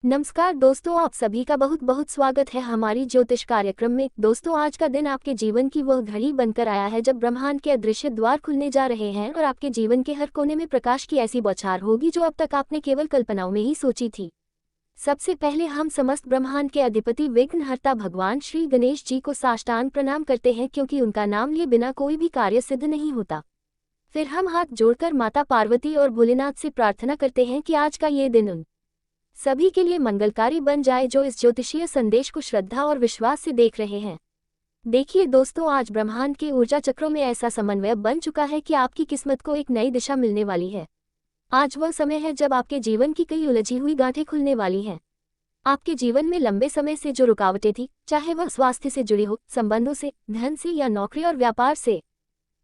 नमस्कार दोस्तों, आप सभी का बहुत बहुत स्वागत है हमारी ज्योतिष कार्यक्रम में। दोस्तों, आज का दिन आपके जीवन की वह घड़ी बनकर आया है जब ब्रह्मांड के अदृश्य द्वार खुलने जा रहे हैं और आपके जीवन के हर कोने में प्रकाश की ऐसी बौछार होगी जो अब तक आपने केवल कल्पनाओं में ही सोची थी। सबसे पहले हम समस्त ब्रह्मांड के अधिपति विघ्नहर्ता भगवान श्री गणेश जी को साष्टांग प्रणाम करते हैं, क्योंकि उनका नाम लिए बिना कोई भी कार्य सिद्ध नहीं होता। फिर हम हाथ जोड़कर माता पार्वती और भोलेनाथ से प्रार्थना करते हैं कि आज का ये दिन उन सभी के लिए मंगलकारी बन जाए जो इस ज्योतिषीय संदेश को श्रद्धा और विश्वास से देख रहे हैं। देखिए दोस्तों, आज ब्रह्मांड के ऊर्जा चक्रों में ऐसा समन्वय बन चुका है कि आपकी किस्मत को एक नई दिशा मिलने वाली है। आज वह समय है जब आपके जीवन की कई उलझी हुई गांठें खुलने वाली हैं। आपके जीवन में लंबे समय से जो रुकावटें थी, चाहे वह स्वास्थ्य से जुड़ी हो, संबंधों से, धन से या नौकरी और व्यापार से,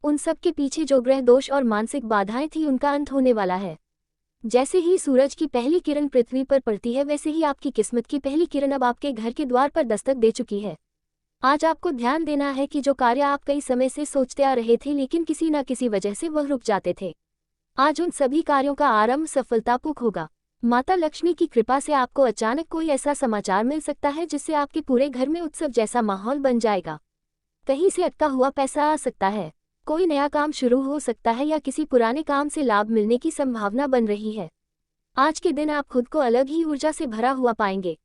उन सब के पीछे जो ग्रह दोष और मानसिक बाधाएं थी, उनका अंत होने वाला है। जैसे ही सूरज की पहली किरण पृथ्वी पर पड़ती है, वैसे ही आपकी किस्मत की पहली किरण अब आपके घर के द्वार पर दस्तक दे चुकी है। आज आपको ध्यान देना है कि जो कार्य आप कई समय से सोचते आ रहे थे लेकिन किसी न किसी वजह से वह रुक जाते थे, आज उन सभी कार्यों का आरंभ सफलतापूर्वक होगा। माता लक्ष्मी की कृपा से आपको अचानक कोई ऐसा समाचार मिल सकता है जिससे आपके पूरे घर में उत्सव जैसा माहौल बन जाएगा। कहीं से अटका हुआ पैसा आ सकता है, कोई नया काम शुरू हो सकता है या किसी पुराने काम से लाभ मिलने की संभावना बन रही है। आज के दिन आप खुद को अलग ही ऊर्जा से भरा हुआ पाएंगे।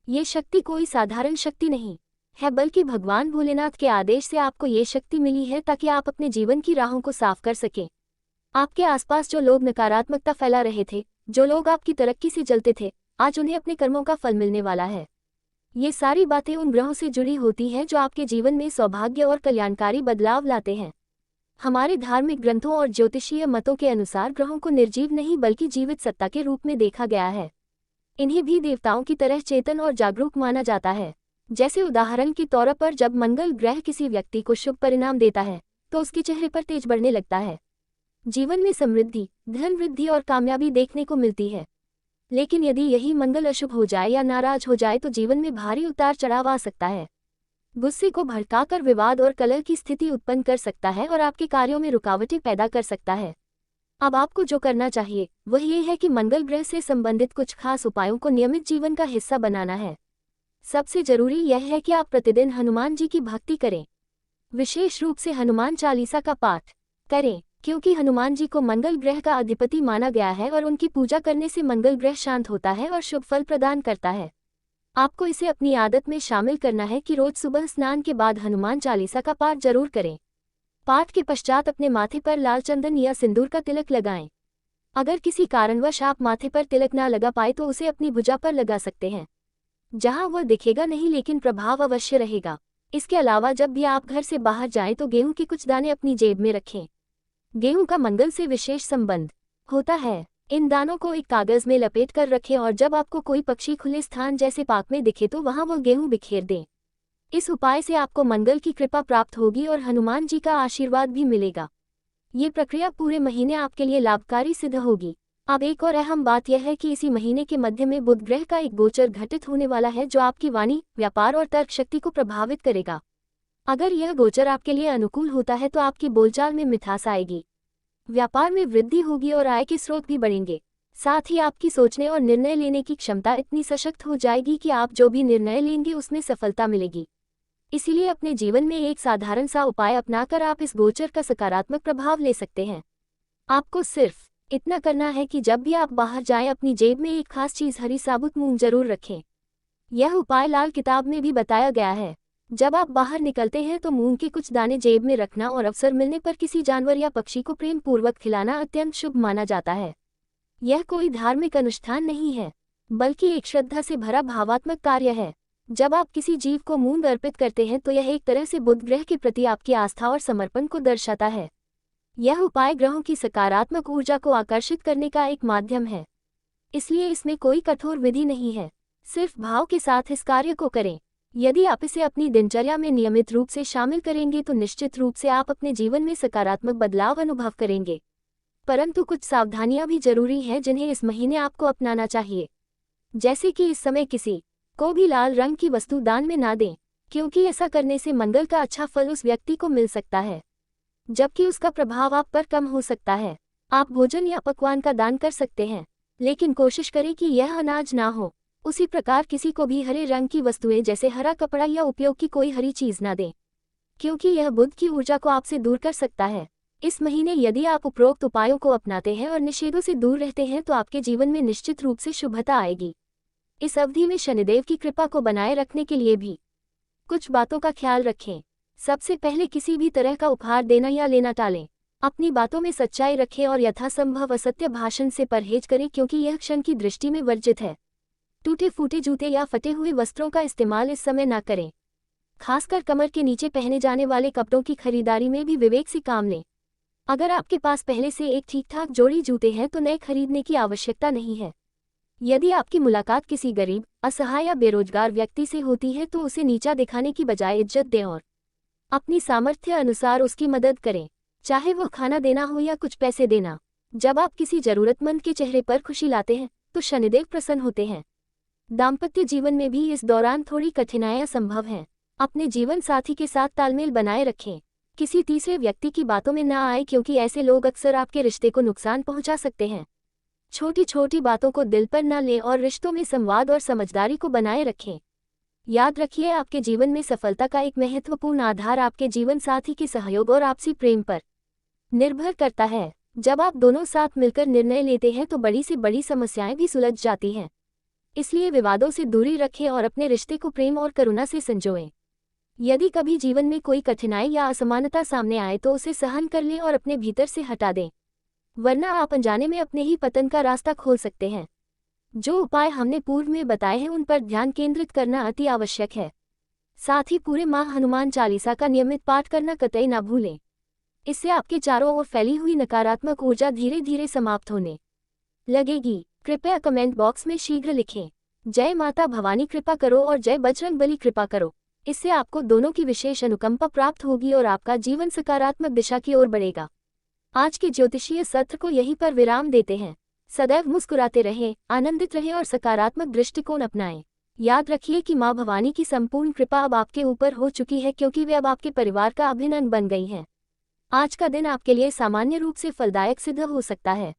ये शक्ति कोई साधारण शक्ति नहीं है, बल्कि भगवान भोलेनाथ के आदेश से आपको ये शक्ति मिली है ताकि आप अपने जीवन की राहों को साफ कर सकें। आपके आसपास जो लोग नकारात्मकता फैला रहे थे, जो लोग आपकी तरक्की से जलते थे, आज उन्हें अपने कर्मों का फल मिलने वाला है। ये सारी बातें उन ग्रहों से जुड़ी होती हैं जो आपके जीवन में सौभाग्य और कल्याणकारी बदलाव लाते हैं। हमारे धार्मिक ग्रंथों और ज्योतिषीय मतों के अनुसार ग्रहों को निर्जीव नहीं बल्कि जीवित सत्ता के रूप में देखा गया है। इन्हें भी देवताओं की तरह चेतन और जागरूक माना जाता है। जैसे उदाहरण के तौर पर जब मंगल ग्रह किसी व्यक्ति को शुभ परिणाम देता है तो उसके चेहरे पर तेज बढ़ने लगता है, जीवन में समृद्धि, धन वृद्धि और कामयाबी देखने को मिलती है। लेकिन यदि यही मंगल अशुभ हो जाए या नाराज हो जाए तो जीवन में भारी उतार चढ़ाव आ सकता है। गुस्से को भड़काकर विवाद और कलह की स्थिति उत्पन्न कर सकता है और आपके कार्यों में रुकावटें पैदा कर सकता है। अब आपको जो करना चाहिए वह ये है कि मंगल ग्रह से संबंधित कुछ खास उपायों को नियमित जीवन का हिस्सा बनाना है। सबसे जरूरी यह है कि आप प्रतिदिन हनुमान जी की भक्ति करें, विशेष रूप से हनुमान चालीसा का पाठ करें, क्योंकि हनुमान जी को मंगल ग्रह का अधिपति माना गया है और उनकी पूजा करने से मंगल ग्रह शांत होता है और शुभ फल प्रदान करता है। आपको इसे अपनी आदत में शामिल करना है कि रोज सुबह स्नान के बाद हनुमान चालीसा का पाठ जरूर करें। पाठ के पश्चात अपने माथे पर लाल चंदन या सिंदूर का तिलक लगाएं। अगर किसी कारणवश आप माथे पर तिलक ना लगा पाए तो उसे अपनी भुजा पर लगा सकते हैं, जहां वह दिखेगा नहीं लेकिन प्रभाव अवश्य रहेगा। इसके अलावा जब भी आप घर से बाहर जाएं तो गेहूं के कुछ दाने अपनी जेब में रखें। गेहूं का मंगल से विशेष संबंध होता है। इन दानों को एक कागज में लपेट कर रखें और जब आपको कोई पक्षी खुले स्थान जैसे पार्क में दिखे तो वहां वो गेहूं बिखेर दें। इस उपाय से आपको मंगल की कृपा प्राप्त होगी और हनुमान जी का आशीर्वाद भी मिलेगा। ये प्रक्रिया पूरे महीने आपके लिए लाभकारी सिद्ध होगी। अब एक और अहम बात यह है कि इसी महीने के मध्य में बुध ग्रह का एक गोचर घटित होने वाला है जो आपकी वाणी, व्यापार और तर्क शक्ति को प्रभावित करेगा। अगर यह गोचर आपके लिए अनुकूल होता है तो आपकी बोलचाल में मिठास आएगी, व्यापार में वृद्धि होगी और आय के स्रोत भी बढ़ेंगे। साथ ही आपकी सोचने और निर्णय लेने की क्षमता इतनी सशक्त हो जाएगी कि आप जो भी निर्णय लेंगे उसमें सफलता मिलेगी। इसीलिए अपने जीवन में एक साधारण सा उपाय अपनाकर आप इस गोचर का सकारात्मक प्रभाव ले सकते हैं। आपको सिर्फ इतना करना है कि जब भी आप बाहर जाएं अपनी जेब में एक खास चीज हरी साबुत मूंग जरूर रखें। यह उपाय लाल किताब में भी बताया गया है। जब आप बाहर निकलते हैं तो मूंग के कुछ दाने जेब में रखना और अवसर मिलने पर किसी जानवर या पक्षी को प्रेम पूर्वक खिलाना अत्यंत शुभ माना जाता है। यह कोई धार्मिक अनुष्ठान नहीं है, बल्कि एक श्रद्धा से भरा भावात्मक कार्य है। जब आप किसी जीव को मूंग अर्पित करते हैं तो यह एक तरह से बुध ग्रह के प्रति आपकी आस्था और समर्पण को दर्शाता है। यह उपाय ग्रहों की सकारात्मक ऊर्जा को आकर्षित करने का एक माध्यम है, इसलिए इसमें कोई कठोर विधि नहीं है। सिर्फ भाव के साथ इस कार्य को करें। यदि आप इसे अपनी दिनचर्या में नियमित रूप से शामिल करेंगे तो निश्चित रूप से आप अपने जीवन में सकारात्मक बदलाव अनुभव करेंगे। परंतु कुछ सावधानियां भी जरूरी हैं जिन्हें इस महीने आपको अपनाना चाहिए। जैसे कि इस समय किसी को भी लाल रंग की वस्तु दान में ना दें, क्योंकि ऐसा करने से मंगल का अच्छा फल उस व्यक्ति को मिल सकता है, जबकि उसका प्रभाव आप पर कम हो सकता है। आप भोजन या पकवान का दान कर सकते हैं, लेकिन कोशिश करें कि यह अनाज ना हो। उसी प्रकार किसी को भी हरे रंग की वस्तुएं जैसे हरा कपड़ा या उपयोग की कोई हरी चीज न दें, क्योंकि यह बुध की ऊर्जा को आपसे दूर कर सकता है। इस महीने यदि आप उपरोक्त उपायों को अपनाते हैं और निषेधों से दूर रहते हैं तो आपके जीवन में निश्चित रूप से शुभता आएगी। इस अवधि में शनिदेव की कृपा को बनाए रखने के लिए भी कुछ बातों का ख्याल रखें। सबसे पहले किसी भी तरह का उपहार देना या लेना टालें। अपनी बातों में सच्चाई रखें और यथासंभव असत्य भाषण से परहेज करें, क्योंकि यह क्षण की दृष्टि में वर्जित है। टूटे फूटे जूते या फटे हुए वस्त्रों का इस्तेमाल इस समय न करें। खासकर कमर के नीचे पहने जाने वाले कपड़ों की खरीदारी में भी विवेक से काम लें। अगर आपके पास पहले से एक ठीक ठाक जोड़ी जूते हैं तो नए खरीदने की आवश्यकता नहीं है। यदि आपकी मुलाकात किसी गरीब, असहाय या बेरोजगार व्यक्ति से होती है तो उसे नीचा दिखाने की बजाय इज्जत दें और अपनी सामर्थ्य अनुसार उसकी मदद करें, चाहे वह खाना देना हो या कुछ पैसे देना। जब आप किसी जरूरतमंद के चेहरे पर खुशी लाते हैं तो शनिदेव प्रसन्न होते हैं। दाम्पत्य जीवन में भी इस दौरान थोड़ी कठिनाइयां संभव हैं। अपने जीवन साथी के साथ तालमेल बनाए रखें। किसी तीसरे व्यक्ति की बातों में न आए, क्योंकि ऐसे लोग अक्सर आपके रिश्ते को नुकसान पहुंचा सकते हैं। छोटी छोटी बातों को दिल पर न लें और रिश्तों में संवाद और समझदारी को बनाए रखें। याद रखिए, आपके जीवन में सफलता का एक महत्वपूर्ण आधार आपके जीवन साथी के सहयोग और आपसी प्रेम पर निर्भर करता है। जब आप दोनों साथ मिलकर निर्णय लेते हैं तो बड़ी से बड़ी समस्याएं भी सुलझ जाती हैं। इसलिए विवादों से दूरी रखें और अपने रिश्ते को प्रेम और करुणा से संजोएं। यदि कभी जीवन में कोई कठिनाई या असमानता सामने आए तो उसे सहन कर लें और अपने भीतर से हटा दें, वरना आप अनजाने में अपने ही पतन का रास्ता खोल सकते हैं। जो उपाय हमने पूर्व में बताए हैं उन पर ध्यान केंद्रित करना अति आवश्यक है। साथ ही पूरे माह हनुमान चालीसा का नियमित पाठ करना कतई ना भूलें। इससे आपके चारों ओर फैली हुई नकारात्मक ऊर्जा धीरे धीरे समाप्त होने लगेगी। कृपया कमेंट बॉक्स में शीघ्र लिखें, जय माता भवानी कृपा करो और जय बजरंगबली कृपा करो। इससे आपको दोनों की विशेष अनुकंपा प्राप्त होगी और आपका जीवन सकारात्मक दिशा की ओर बढ़ेगा। आज के ज्योतिषीय सत्र को यहीं पर विराम देते हैं। सदैव मुस्कुराते रहें, आनंदित रहें और सकारात्मक दृष्टिकोण अपनाएं। याद रखिए कि मां भवानी की संपूर्ण कृपा अब आपके ऊपर हो चुकी है, क्योंकि वे अब आपके परिवार का अभिन्न अंग बन गई हैं। आज का दिन आपके लिए सामान्य रूप से फलदायक सिद्ध हो सकता है।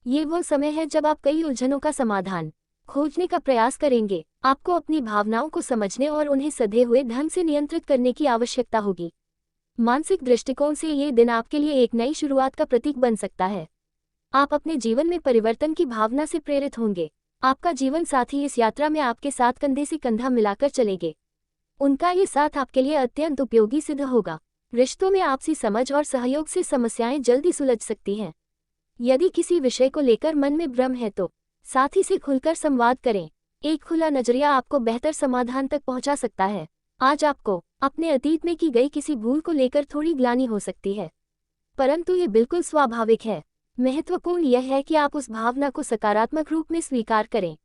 ये वो समय है जब आप कई उलझनों का समाधान खोजने का प्रयास करेंगे। आपको अपनी भावनाओं को समझने और उन्हें सधे हुए ढंग से नियंत्रित करने की आवश्यकता होगी। मानसिक दृष्टिकोण से ये दिन आपके लिए एक नई शुरुआत का प्रतीक बन सकता है। आप अपने जीवन में परिवर्तन की भावना से प्रेरित होंगे। आपका जीवन साथी इस यात्रा में आपके साथ कंधे से कंधा मिलाकर चलेंगे। उनका ये साथ आपके लिए अत्यंत उपयोगी सिद्ध होगा। रिश्तों में आपसी समझ और सहयोग से समस्याएं जल्दी सुलझ सकती हैं। यदि किसी विषय को लेकर मन में भ्रम है तो साथी से खुलकर संवाद करें। एक खुला नजरिया आपको बेहतर समाधान तक पहुंचा सकता है। आज आपको अपने अतीत में की गई किसी भूल को लेकर थोड़ी ग्लानि हो सकती है, परंतु ये बिल्कुल स्वाभाविक है। महत्वपूर्ण यह है कि आप उस भावना को सकारात्मक रूप में स्वीकार करें,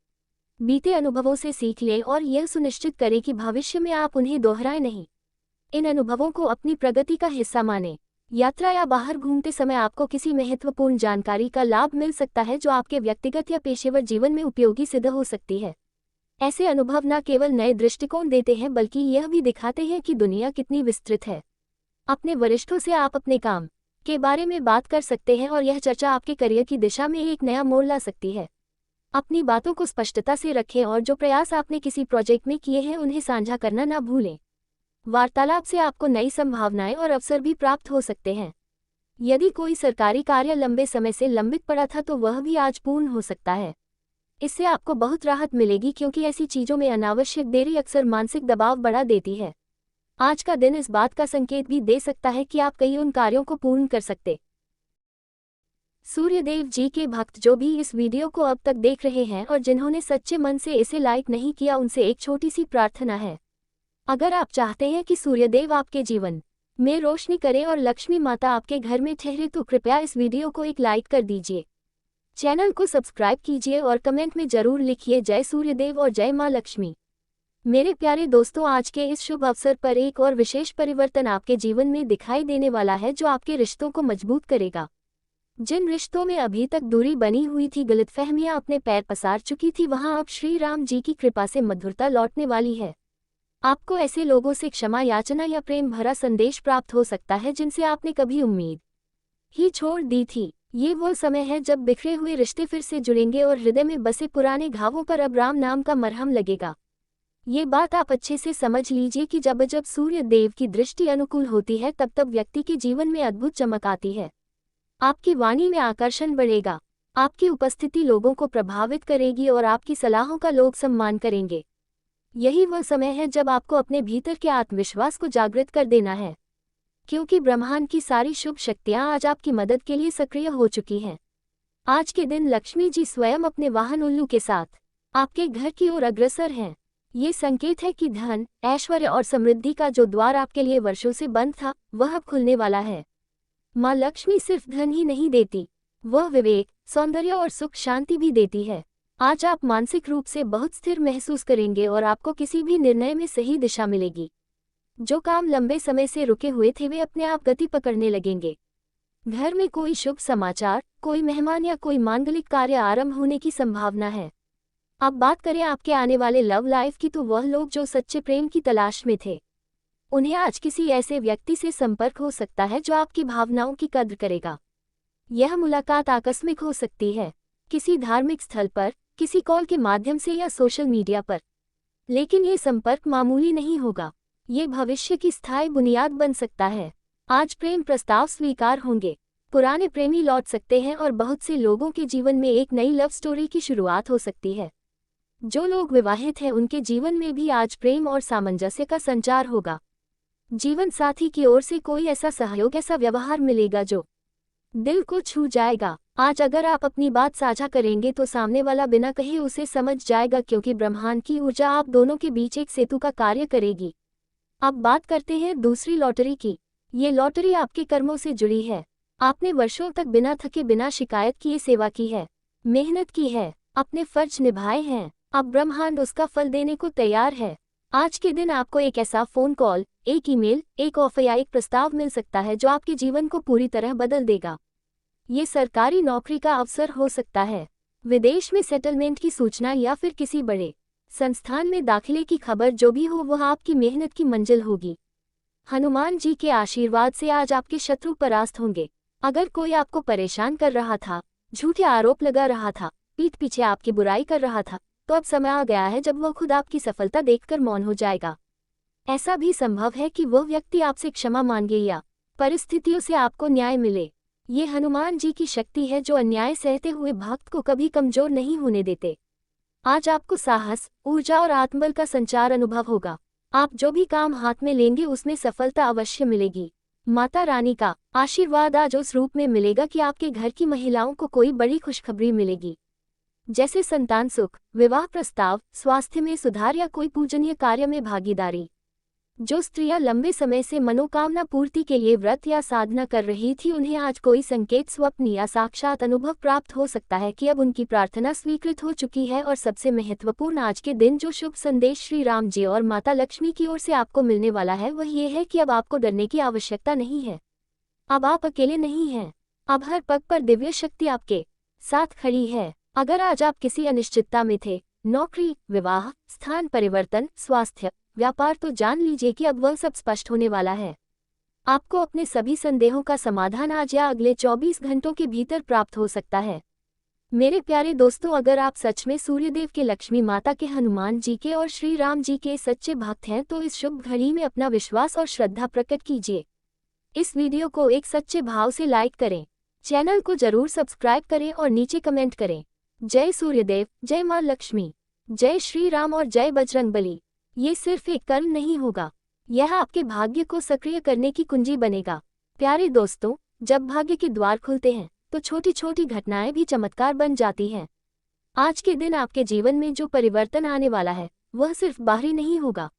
बीते अनुभवों से सीख लें और यह सुनिश्चित करें कि भविष्य में आप उन्हें दोहराएं नहीं। इन अनुभवों को अपनी प्रगति का हिस्सा मानें। यात्रा या बाहर घूमते समय आपको किसी महत्वपूर्ण जानकारी का लाभ मिल सकता है जो आपके व्यक्तिगत या पेशेवर जीवन में उपयोगी सिद्ध हो सकती है। ऐसे अनुभव न केवल नए दृष्टिकोण देते हैं बल्कि यह भी दिखाते हैं कि दुनिया कितनी विस्तृत है। अपने वरिष्ठों से आप अपने काम के बारे में बात कर सकते हैं और यह चर्चा आपके करियर की दिशा में एक नया मोड़ ला सकती है। अपनी बातों को स्पष्टता से रखें और जो प्रयास आपने किसी प्रोजेक्ट में किए हैं उन्हें साझा करना न भूलें। वार्तालाप से आपको नई संभावनाएं और अवसर भी प्राप्त हो सकते हैं। यदि कोई सरकारी कार्य लंबे समय से लंबित पड़ा था तो वह भी आज पूर्ण हो सकता है। इससे आपको बहुत राहत मिलेगी, क्योंकि ऐसी चीजों में अनावश्यक देरी अक्सर मानसिक दबाव बढ़ा देती है। आज का दिन इस बात का संकेत भी दे सकता है कि आप कई उन कार्यों को पूर्ण कर सकते। सूर्यदेव जी के भक्त जो भी इस वीडियो को अब तक देख रहे हैं और जिन्होंने सच्चे मन से इसे लाइक नहीं किया, उनसे एक छोटी सी प्रार्थना है। अगर आप चाहते हैं कि सूर्यदेव आपके जीवन में रोशनी करें और लक्ष्मी माता आपके घर में ठहरे तो कृपया इस वीडियो को एक लाइक कर दीजिए, चैनल को सब्सक्राइब कीजिए और कमेंट में जरूर लिखिए जय सूर्यदेव और जय मां लक्ष्मी। मेरे प्यारे दोस्तों, आज के इस शुभ अवसर पर एक और विशेष परिवर्तन आपके जीवन में दिखाई देने वाला है जो आपके रिश्तों को मजबूत करेगा। जिन रिश्तों में अभी तक दूरी बनी हुई थी, गलतफहमियां अपने पैर पसार चुकी थी, वहां अब श्री राम जी की कृपा से मधुरता लौटने वाली है। आपको ऐसे लोगों से क्षमा याचना या प्रेम भरा संदेश प्राप्त हो सकता है जिनसे आपने कभी उम्मीद ही छोड़ दी थी। ये वो समय है जब बिखरे हुए रिश्ते फिर से जुड़ेंगे और हृदय में बसे पुराने घावों पर अब राम नाम का मरहम लगेगा। ये बात आप अच्छे से समझ लीजिए कि जब जब सूर्य देव की दृष्टि अनुकूल होती है तब तब व्यक्ति के जीवन में अद्भुत चमक आती है। आपकी वाणी में आकर्षण बढ़ेगा, आपकी उपस्थिति लोगों को प्रभावित करेगी और आपकी सलाहों का लोग सम्मान करेंगे। यही वह समय है जब आपको अपने भीतर के आत्मविश्वास को जागृत कर देना है, क्योंकि ब्रह्मांड की सारी शुभ शक्तियां आज आपकी मदद के लिए सक्रिय हो चुकी हैं। आज के दिन लक्ष्मी जी स्वयं अपने वाहन उल्लू के साथ आपके घर की ओर अग्रसर हैं। ये संकेत है कि धन, ऐश्वर्य और समृद्धि का जो द्वार आपके लिए वर्षों से बंद था, वह अब खुलने वाला है। माँ लक्ष्मी सिर्फ धन ही नहीं देती, वह विवेक, सौंदर्य और सुख शांति भी देती है। आज आप मानसिक रूप से बहुत स्थिर महसूस करेंगे और आपको किसी भी निर्णय में सही दिशा मिलेगी। जो काम लंबे समय से रुके हुए थे वे अपने आप गति पकड़ने लगेंगे। घर में कोई शुभ समाचार, कोई मेहमान या कोई मांगलिक कार्य आरंभ होने की संभावना है। अब बात करें आपके आने वाले लव लाइफ की, तो वह लोग जो सच्चे प्रेम की तलाश में थे, उन्हें आज किसी ऐसे व्यक्ति से संपर्क हो सकता है जो आपकी भावनाओं की कद्र करेगा। यह मुलाकात आकस्मिक हो सकती है, किसी धार्मिक स्थल पर, किसी कॉल के माध्यम से या सोशल मीडिया पर, लेकिन ये संपर्क मामूली नहीं होगा। ये भविष्य की स्थायी बुनियाद बन सकता है। आज प्रेम प्रस्ताव स्वीकार होंगे, पुराने प्रेमी लौट सकते हैं और बहुत से लोगों के जीवन में एक नई लव स्टोरी की शुरुआत हो सकती है। जो लोग विवाहित हैं उनके जीवन में भी आज प्रेम और सामंजस्य का संचार होगा। जीवन साथी की ओर से कोई ऐसा सहयोग, ऐसा व्यवहार मिलेगा जो दिल को छू जाएगा। आज अगर आप अपनी बात साझा करेंगे तो सामने वाला बिना कहे उसे समझ जाएगा, क्योंकि ब्रह्मांड की ऊर्जा आप दोनों के बीच एक सेतु का कार्य करेगी। अब बात करते हैं दूसरी लॉटरी की। ये लॉटरी आपके कर्मों से जुड़ी है। आपने वर्षों तक बिना थके, बिना शिकायत किए सेवा की है, मेहनत की है, अपने फर्ज निभाए हैं। अब ब्रह्मांड उसका फल देने को तैयार है। आज के दिन आपको एक ऐसा फोन कॉल, एक ईमेल, एक ऑफर या एक प्रस्ताव मिल सकता है जो आपके जीवन को पूरी तरह बदल देगा। ये सरकारी नौकरी का अवसर हो सकता है, विदेश में सेटलमेंट की सूचना या फिर किसी बड़े संस्थान में दाखिले की खबर। जो भी हो वह आपकी मेहनत की मंजिल होगी। हनुमान जी के आशीर्वाद से आज आपके शत्रु परास्त होंगे। अगर कोई आपको परेशान कर रहा था, झूठे आरोप लगा रहा था, पीठ पीछे आपकी बुराई कर रहा था, तो अब समय आ गया है जब वह खुद आपकी सफलता देखकर मौन हो जाएगा। ऐसा भी संभव है कि वह व्यक्ति आपसे क्षमा मांगे या परिस्थितियों से आपको न्याय मिले। ये हनुमान जी की शक्ति है जो अन्याय सहते हुए भक्त को कभी कमजोर नहीं होने देते। आज आपको साहस, ऊर्जा और आत्मबल का संचार अनुभव होगा। आप जो भी काम हाथ में लेंगे उसमें सफलता अवश्य मिलेगी। माता रानी का आशीर्वाद आज उस रूप में मिलेगा कि आपके घर की महिलाओं को कोई बड़ी खुशखबरी मिलेगी, जैसे संतान सुख, विवाह प्रस्ताव, स्वास्थ्य में सुधार या कोई पूजनीय कार्य में भागीदारी। जो स्त्रियां लंबे समय से मनोकामना पूर्ति के लिए व्रत या साधना कर रही थी, उन्हें आज कोई संकेत, स्वप्न या साक्षात अनुभव प्राप्त हो सकता है कि अब उनकी प्रार्थना स्वीकृत हो चुकी है। और सबसे महत्वपूर्ण आज के दिन जो शुभ संदेश श्री राम जी और माता लक्ष्मी की ओर से आपको मिलने वाला है वह ये है कि अब आपको डरने की आवश्यकता नहीं है। अब आप अकेले नहीं हैं। अब हर पग पर दिव्य शक्ति आपके साथ खड़ी है। अगर आज आप किसी अनिश्चितता में थे, नौकरी, विवाह, स्थान परिवर्तन, स्वास्थ्य, व्यापार, तो जान लीजिए कि अब वह सब स्पष्ट होने वाला है। आपको अपने सभी संदेहों का समाधान आज या अगले 24 घंटों के भीतर प्राप्त हो सकता है। मेरे प्यारे दोस्तों, अगर आप सच में सूर्यदेव के, लक्ष्मी माता के, हनुमान जी के और श्री राम जी के सच्चे भक्त हैं तो इस शुभ घड़ी में अपना विश्वास और श्रद्धा प्रकट कीजिए। इस वीडियो को एक सच्चे भाव से लाइक करें, चैनल को जरूर सब्सक्राइब करें और नीचे कमेंट करें, जय सूर्यदेव, जय माँ लक्ष्मी, जय श्री राम और जय बजरंगबली। ये सिर्फ एक कर्म नहीं होगा, यह आपके भाग्य को सक्रिय करने की कुंजी बनेगा। प्यारे दोस्तों, जब भाग्य के द्वार खुलते हैं तो छोटी छोटी घटनाएं भी चमत्कार बन जाती हैं। आज के दिन आपके जीवन में जो परिवर्तन आने वाला है वह सिर्फ बाहरी नहीं होगा,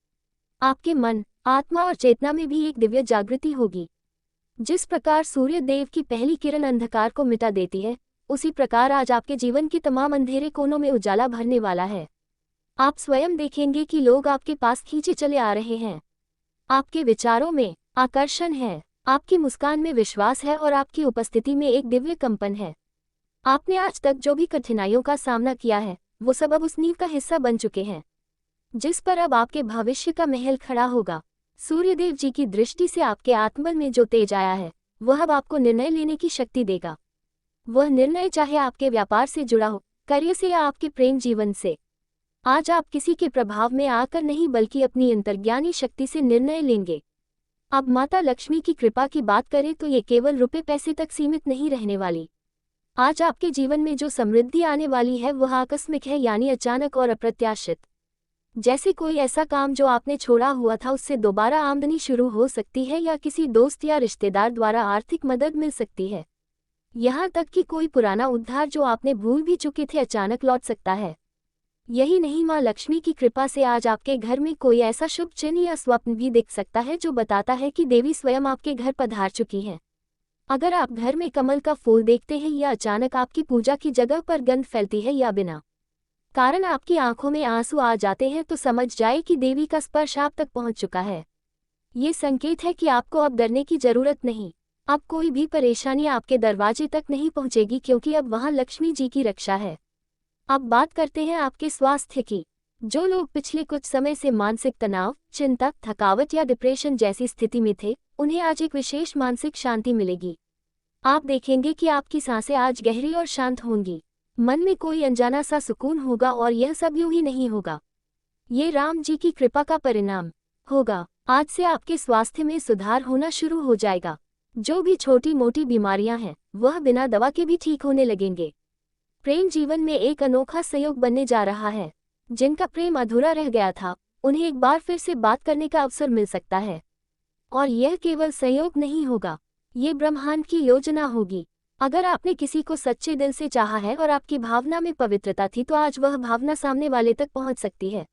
आपके मन, आत्मा और चेतना में भी एक दिव्य जागृति होगी। जिस प्रकार सूर्य देव की पहली किरण अंधकार को मिटा देती है, उसी प्रकार आज आपके जीवन के तमाम अंधेरे कोनों में उजाला भरने वाला है। आप स्वयं देखेंगे कि लोग आपके पास खींचे चले आ रहे हैं। आपके विचारों में आकर्षण है, आपकी मुस्कान में विश्वास है और आपकी उपस्थिति में एक दिव्य कंपन है। आपने आज तक जो भी कठिनाइयों का सामना किया है वो सब अब उस नींव का हिस्सा बन चुके हैं, जिस पर अब आपके भविष्य का महल खड़ा होगा। सूर्यदेव जी की दृष्टि से आपके आत्मबल में जो तेज आया है वह अब आपको निर्णय लेने की शक्ति देगा। वह निर्णय चाहे आपके व्यापार से जुड़ा हो, करियर से या आपके प्रेम जीवन से। आज आप किसी के प्रभाव में आकर नहीं बल्कि अपनी अंतर्ज्ञानी शक्ति से निर्णय लेंगे। अब माता लक्ष्मी की कृपा की बात करें तो ये केवल रुपए पैसे तक सीमित नहीं रहने वाली। आज आपके जीवन में जो समृद्धि आने वाली है वह आकस्मिक है, यानी अचानक और अप्रत्याशित। जैसे कोई ऐसा काम जो आपने छोड़ा हुआ था उससे दोबारा आमदनी शुरू हो सकती है, या किसी दोस्त या रिश्तेदार द्वारा आर्थिक मदद मिल सकती है। यहाँ तक कि कोई पुराना उद्धार जो आपने भूल भी चुके थे अचानक लौट सकता है। यही नहीं, माँ लक्ष्मी की कृपा से आज आपके घर में कोई ऐसा शुभ चिन्ह या स्वप्न भी दिख सकता है जो बताता है कि देवी स्वयं आपके घर पधार चुकी हैं। अगर आप घर में कमल का फूल देखते हैं या अचानक आपकी पूजा की जगह पर गंध फैलती है या बिना कारण आपकी आंखों में आंसू आ जाते हैं तो समझ जाए कि देवी का स्पर्श आप तक पहुंच चुका है। ये संकेत है कि आपको अब डरने की जरूरत नहीं। अब कोई भी परेशानी आपके दरवाजे तक नहीं पहुंचेगी, क्योंकि अब वहां लक्ष्मी जी की रक्षा है। अब बात करते हैं आपके स्वास्थ्य की। जो लोग पिछले कुछ समय से मानसिक तनाव, चिंता, थकावट या डिप्रेशन जैसी स्थिति में थे, उन्हें आज एक विशेष मानसिक शांति मिलेगी। आप देखेंगे कि आपकी सांसें आज गहरी और शांत होंगी। मन में कोई अनजाना सा सुकून होगा, और यह सब यूं ही नहीं होगा। ये राम जी की कृपा का परिणाम होगा। आज से आपके स्वास्थ्य में सुधार होना शुरू हो जाएगा। जो भी छोटी मोटी बीमारियां हैं वह बिना दवा के भी ठीक होने लगेंगे। प्रेम जीवन में एक अनोखा संयोग बनने जा रहा है। जिनका प्रेम अधूरा रह गया था, उन्हें एक बार फिर से बात करने का अवसर मिल सकता है। और यह केवल संयोग नहीं होगा, ये ब्रह्मांड की योजना होगी। अगर आपने किसी को सच्चे दिल से चाहा है और आपकी भावना में पवित्रता थी, तो आज वह भावना सामने वाले तक पहुंच सकती है।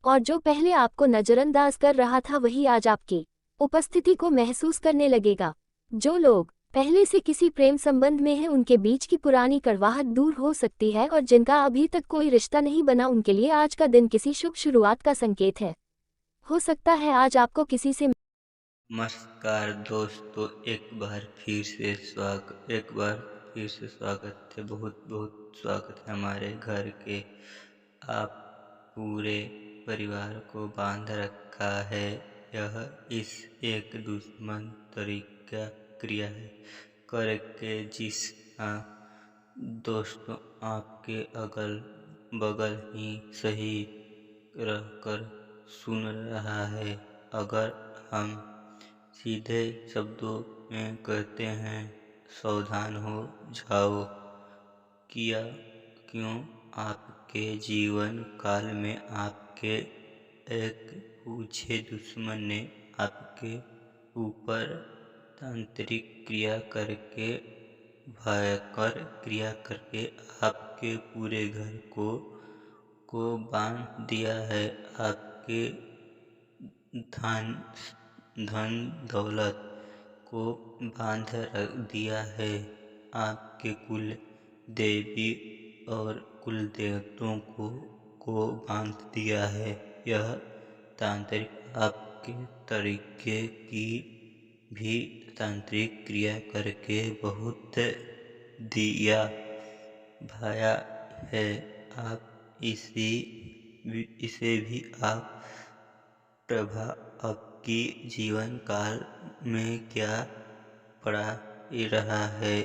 और जो पहले आपको नजरअंदाज कर रहा था वही आज आपकी उपस्थिति को महसूस करने लगेगा। जो लोग पहले से किसी प्रेम संबंध में हैं, उनके बीच की पुरानी कड़वाहट दूर हो सकती है, और जिनका अभी तक कोई रिश्ता नहीं बना उनके लिए आज का दिन किसी शुभ शुरुआत का संकेत है। हो सकता है आज आपको किसी से नमस्कार दोस्तों, एक बार फिर से स्वागत है। बहुत बहुत स्वागत है हमारे घर के। आप पूरे परिवार को बांध रखा है। यह इस एक दुश्मन तरीका क्रिया है करके जिस हाँ दोस्तों, आपके अगल बगल ही सही रहकर सुन रहा है। अगर हम सीधे शब्दों में कहते हैं, सावधान हो जाओ। किया क्यों? आपके जीवन काल में आपके एक पूछे दुश्मन ने आपके ऊपर तांत्रिक क्रिया करके, भयंकर क्रिया करके आपके पूरे घर को बांध दिया है। आपके धन धन दौलत को बांध रख दिया है। आपके कुल देवी और कुल देवताओं को बांध दिया है। यह तांत्रिक आपके तरीके की भी तांत्रिक क्रिया करके बहुत दिया भाया है। आप इसे भी आप प्रभा आपकी जीवन काल में क्या पड़ा रहा है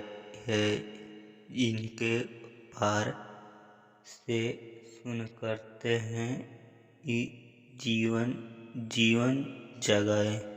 इनके पार से सुन करते हैं। जीवन जीवन जगाए।